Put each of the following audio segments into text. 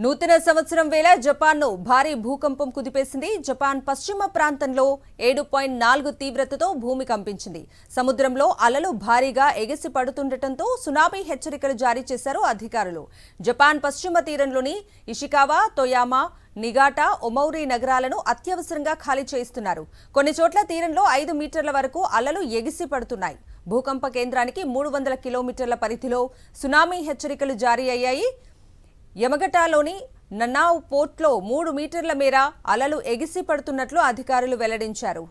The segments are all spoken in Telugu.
నూతన సంవత్సరం వేళ జపాన్ను భారీ భూకంపం కుదిపేసింది. జపాన్ పశ్చిమ ప్రాంతంలో 7.4 తీవ్రతతో భూమి కంపించింది. సముద్రంలో అలలు భారీగా ఎగిసి పడుతుండటంతో సునామీ హెచ్చరికలు జారీ చేశారు అధికారులు. జపాన్ పశ్చిమ తీరంలోని ఇషికావా, తొయామా, నిగాటా, ఒమౌరి నగరాలను అత్యవసరంగా ఖాళీ చేయిస్తున్నారు. కొన్ని చోట్ల తీరంలో 5 మీటర్ల వరకు అలలు ఎగిసి పడుతున్నాయి. భూకంప కేంద్రానికి 300 కిలోమీటర్ల పరిధిలో సునామీ హెచ్చరికలు జారీ అయ్యాయి. యమగటాలోని ననావ్ పోర్ట్లో 3 మీటర్ల మేర అలలు ఎగిసి పడుతున్నట్లు అధికారులు వెల్లడించారు.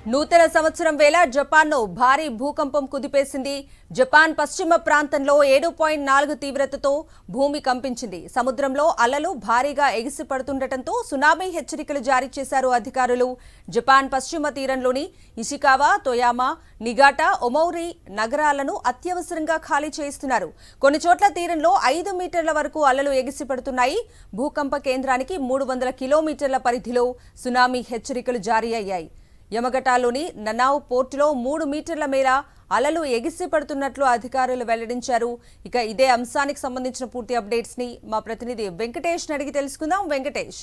నూతన సంవత్సరం వేళ జపాన్ను భారీ భూకంపం కుదిపేసింది. జపాన్ పశ్చిమ ప్రాంతంలో 7.4 తీవ్రతతో భూమి కంపించింది. సముద్రంలో అలలు భారీగా ఎగిసి పడుతుండటంతో సునామీ హెచ్చరికలు జారీ చేశారు అధికారులు. జపాన్ పశ్చిమ తీరంలోని ఇషికావా, తొయామా, నిగాటా, ఒమౌరి నగరాలను అత్యవసరంగా ఖాళీ చేయిస్తున్నారు. కొన్ని చోట్ల తీరంలో 5 మీటర్ల వరకు అలలు ఎగిసి పడుతున్నాయి. భూకంప కేంద్రానికి 300 కిలోమీటర్ల పరిధిలో సునామీ హెచ్చరికలు జారీ అయ్యాయి. యమగటాలోని ననావ్ పోర్టులో 3 మీటర్ల మేర అలలు ఎగిసి పడుతున్నట్లు అధికారులు వెల్లడించారు. ఇక ఇదే అంశానికి సంబంధించిన పూర్తి అప్డేట్స్ ని మా ప్రతినిధి వెంకటేష్ అడిగి తెలుసుకుందాం. వెంకటేష్,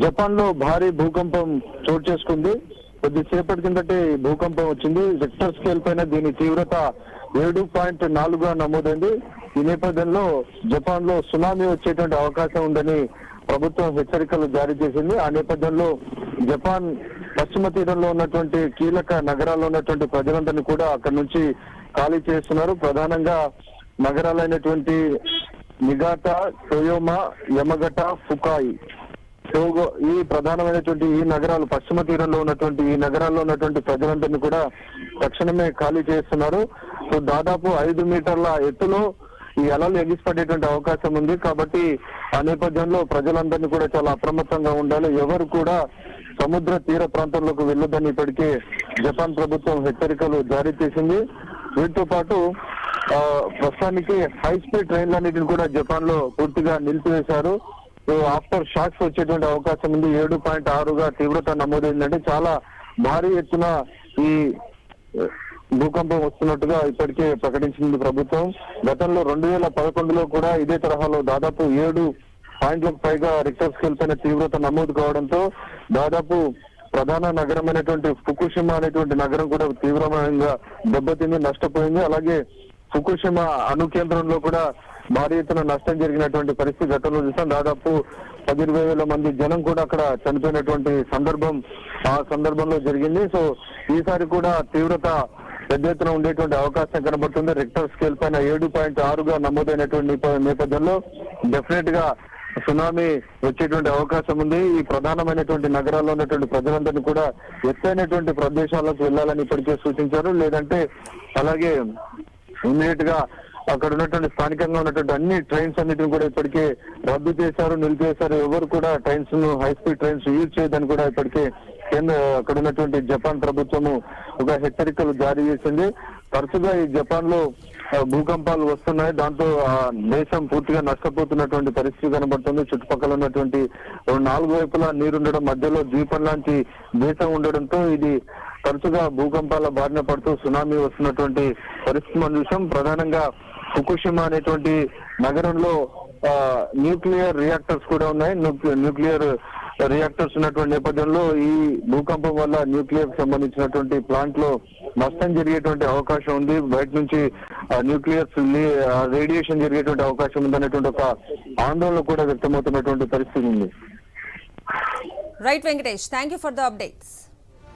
జపాన్ లో భారీ భూకంపం చోటు చేసుకుంది. కొద్దిసేపటి కిందటే భూకంపం వచ్చింది. రిక్టర్ స్కేల్ పైన దీని తీవ్రత 7.4గా నమోదైంది. ఈ నేపథ్యంలో జపాన్ లో సునామీ వచ్చేటువంటి అవకాశం ఉందని ప్రభుత్వం హెచ్చరికలు జారీ చేసింది. ఆ నేపథ్యంలో జపాన్ పశ్చిమ తీరంలో ఉన్నటువంటి కీలక నగరాల్లో ఉన్నటువంటి ప్రజలందరినీ కూడా అక్కడి నుంచి ఖాళీ చేస్తున్నారు. ప్రధానంగా నగరాలైనటువంటి నిగాటా, టొయోమా, యమగటా, ఫుకాయి, టోగో, ఈ ప్రధానమైనటువంటి ఈ నగరాలు, పశ్చిమ తీరంలో ఉన్నటువంటి ఈ నగరాల్లో ఉన్నటువంటి ప్రజలందరినీ కూడా తక్షణమే ఖాళీ చేస్తున్నారు. సో దాదాపు 5 మీటర్ల ఎత్తులో ఈ అలలు ఎగిసిపడేటువంటి అవకాశం ఉంది. కాబట్టి ఆ నేపథ్యంలో ప్రజలందరినీ కూడా చాలా అప్రమత్తంగా ఉండాలి. ఎవరు కూడా సముద్ర తీర ప్రాంతంలోకి వెళ్ళొద్దని ఇప్పటికే జపాన్ ప్రభుత్వం హెచ్చరికలు జారీ చేసింది. వీటితో పాటు ప్రస్తుతానికి హై స్పీడ్ ట్రైన్లన్నిటిని కూడా జపాన్ లో పూర్తిగా నిలిపివేశారు. ఆఫ్టర్ షాక్స్ వచ్చేటువంటి అవకాశం ఉంది. 7.6గా తీవ్రత నమోదైందంటే చాలా భారీ ఎత్తున ఈ భూకంపం వస్తున్నట్టుగా ఇప్పటికే ప్రకటించింది ప్రభుత్వం. గతంలో 2011లో కూడా ఇదే తరహాలో దాదాపు 7 పాయింట్లకు పైగా రిక్టర్ స్కేల్ పైన తీవ్రత నమోదు కావడంతో దాదాపు ప్రధాన నగరమైనటువంటి ఫుకుషిమా అనేటువంటి నగరం కూడా తీవ్రమైన దెబ్బతింది, నష్టపోయింది. అలాగే ఫుకుషిమా అణు కేంద్రంలో కూడా భారీ ఎత్తున నష్టం జరిగినటువంటి పరిస్థితి గతంలో చూసాం. దాదాపు 10,000 మంది జనం కూడా అక్కడ చనిపోయినటువంటి సందర్భం ఆ సందర్భంలో జరిగింది. సో ఈసారి కూడా తీవ్రత పెద్ద ఎత్తున ఉండేటువంటి అవకాశం కనబడుతుంది. రిక్టర్ స్కేల్ పైన 7.6గా నమోదైనటువంటి నేపథ్యంలో డెఫినెట్ గా సునామీ వచ్చేటువంటి అవకాశం ఉంది. ఈ ప్రధానమైనటువంటి నగరాల్లో ఉన్నటువంటి ప్రజలందరినీ కూడా ఎత్తైనటువంటి ప్రదేశాలకు వెళ్లాలని ఇప్పటికే సూచించారు. లేదంటే అలాగే ఇమీడియట్ గా అక్కడ ఉన్నటువంటి స్థానికంగా ఉన్నటువంటి అన్ని ట్రైన్స్ అన్నిటిని కూడా ఇప్పటికే రద్దు చేశారు, నిలిపేశారు. ఎవరు కూడా ట్రైన్స్ ను, హై స్పీడ్ ట్రైన్స్ యూజ్ చేయదని కూడా ఇప్పటికే అక్కడ ఉన్నటువంటి జపాన్ ప్రభుత్వము ఒక హెచ్చరికలు జారీ చేసింది. తరచుగా ఈ జపాన్ లో భూకంపాలు వస్తున్నాయి. దాంతో ఆ దేశం పూర్తిగా నష్టపోతున్నటువంటి పరిస్థితి కనబడుతుంది. చుట్టుపక్కల ఉన్నటువంటి 4 వైపులా నీరుండడం, మధ్యలో ద్వీపం లాంటి దేశం ఉండడంతో ఇది తరచుగా భూకంపాల బారిన పడుతూ సునామీ వస్తున్నటువంటి పరిస్థితి మనం చూసాం. ప్రధానంగా ఫుకుషిమా అనేటువంటి నగరంలో న్యూక్లియర్ రియాక్టర్స్ కూడా ఉన్నాయి. న్యూక్లియర్ రియాక్టర్స్ ఉన్నటువంటి నేపథ్యంలో ఈ భూకంపం వల్ల న్యూక్లియర్ సంబంధించినటువంటి ప్లాంట్ లో నష్టం జరిగేటువంటి అవకాశం ఉంది. బయట నుంచి న్యూక్లియర్ రేడియేషన్ జరిగేటువంటి అవకాశం ఉందనేటువంటి ఒక ఆందోళన కూడా వ్యక్తమవుతున్నటువంటి పరిస్థితి ఉంది. Right Venkatesh, thank you for the updates.